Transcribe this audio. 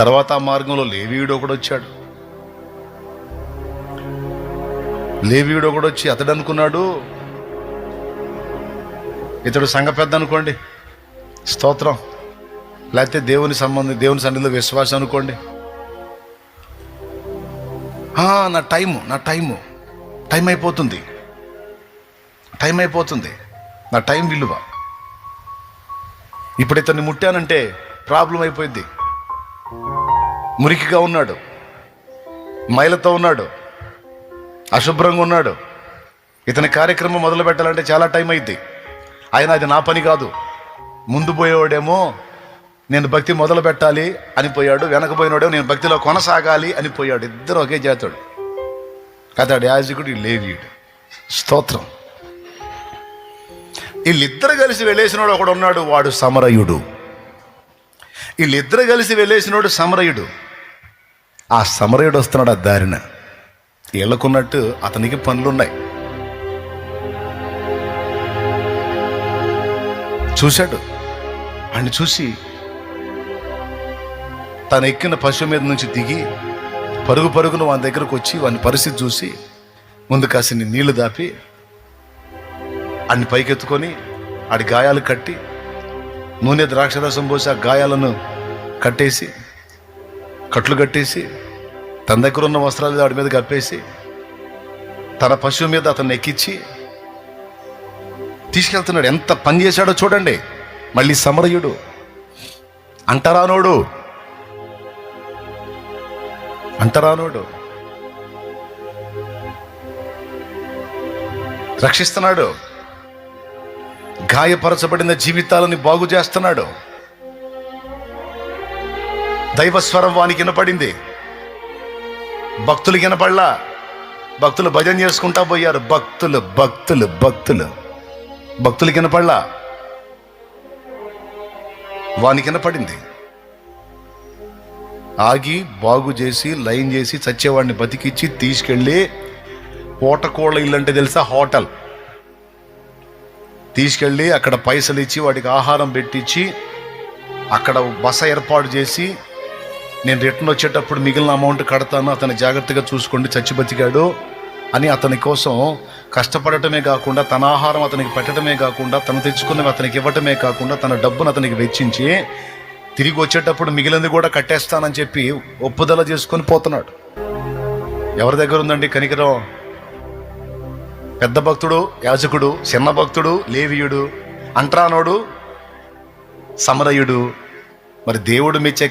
తర్వాత ఆ మార్గంలో లేవీయుడు ఒకడు వచ్చాడు. లేవీయుడు ఒకడు వచ్చి అతడు అనుకున్నాడు, ఇతడు సంఘ పెద్ద అనుకోండి, స్తోత్రం, లేకపోతే దేవుని సన్నిధిలో విశ్వాసం అనుకోండి. నా టైం అయిపోతుంది, నా టైం విలువ. ఇప్పుడు ఇతన్ని ముట్టానంటే ప్రాబ్లం అయిపోయింది. మురికిగా ఉన్నాడు, మైలతో ఉన్నాడు, అశుభ్రంగా ఉన్నాడు. ఇతని కార్యక్రమం మొదలు పెట్టాలంటే చాలా టైం అయింది. అయినా అది నా పని కాదు. ముందు పోయేవాడేమో నేను భక్తి మొదలు పెట్టాలి అని పోయాడు, వెనకపోయినోడేమో నేను భక్తిలో కొనసాగాలి అని పోయాడు. ఇద్దరు ఒకే జాతుడు. అతడు యాజకుడు, లేవీయుడు. స్తోత్రం. వీళ్ళిద్దరు కలిసి వెళ్ళేసినోడు ఒకడు ఉన్నాడు, వాడు సమరయుడు. వీళ్ళిద్దరు కలిసి వెళ్ళేసినోడు సమరయుడు. ఆ సమరయుడు వస్తున్నాడు ఆ దారిన. వీళ్ళకున్నట్టు అతనికి పనులున్నాయి. చూశాడు. వాడిని చూసి తను ఎక్కిన పశువు మీద నుంచి దిగి పరుగును వాని దగ్గరకు వచ్చి వాని పరిస్థితి చూసి ముందు కాసిని నీళ్లు దాపి అన్ని పైకెత్తుకొని ఆడి గాయాలు కట్టి నూనె ద్రాక్షరసం పోసి ఆ గాయాలను కట్లు కట్టేసి తన దగ్గర ఉన్న వస్త్రాలు వాడి మీద కప్పేసి తన పశువు మీద అతన్ని ఎక్కించి తీసుకెళ్తున్నాడు. ఎంత పని చేశాడో చూడండి. మళ్ళీ సమరయుడు, అంటరానోడు, రక్షిస్తున్నాడు. గాయపరచబడిన జీవితాలని బాగు చేస్తున్నాడు. దైవస్వరం వానికి వినపడింది. భక్తులు వినపడలా. భక్తులు భజన చేసుకుంటా పోయారు. భక్తులు వినపడలా. వానికి వినపడింది. ఆగి బాగు చేసి లైన్ చేసి చచ్చేవాడిని బతికిచ్చి తీసుకెళ్ళి పూటకోళ్ళ ఇల్లు అంటే తెలుసా, హోటల్ తీసుకెళ్ళి అక్కడ పైసలు ఇచ్చి వాడికి ఆహారం పెట్టించి అక్కడ బస ఏర్పాటు చేసి నేను రిటర్న్ వచ్చేటప్పుడు మిగిలిన అమౌంట్ కడతాను, అతను జాగ్రత్తగా చూసుకోండి, చచ్చి బతికాడు అని అతని కోసం కష్టపడటమే కాకుండా తన ఆహారం అతనికి పెట్టడమే కాకుండా తను తెచ్చుకున్నవి అతనికి ఇవ్వటమే కాకుండా తన డబ్బును అతనికి వెచ్చించి తిరిగి వచ్చేటప్పుడు మిగిలింది కూడా కట్టేస్తానని చెప్పి ఒప్పుదల చేసుకొని పోతున్నాడు. ఎవరి దగ్గర ఉందండి కనికరం? పెద్ద భక్తుడు యాజకుడు, చిన్న భక్తుడు లేవీయుడు, అంటరానోడు సమరయుడు. మరి దేవుడు మెచ్చే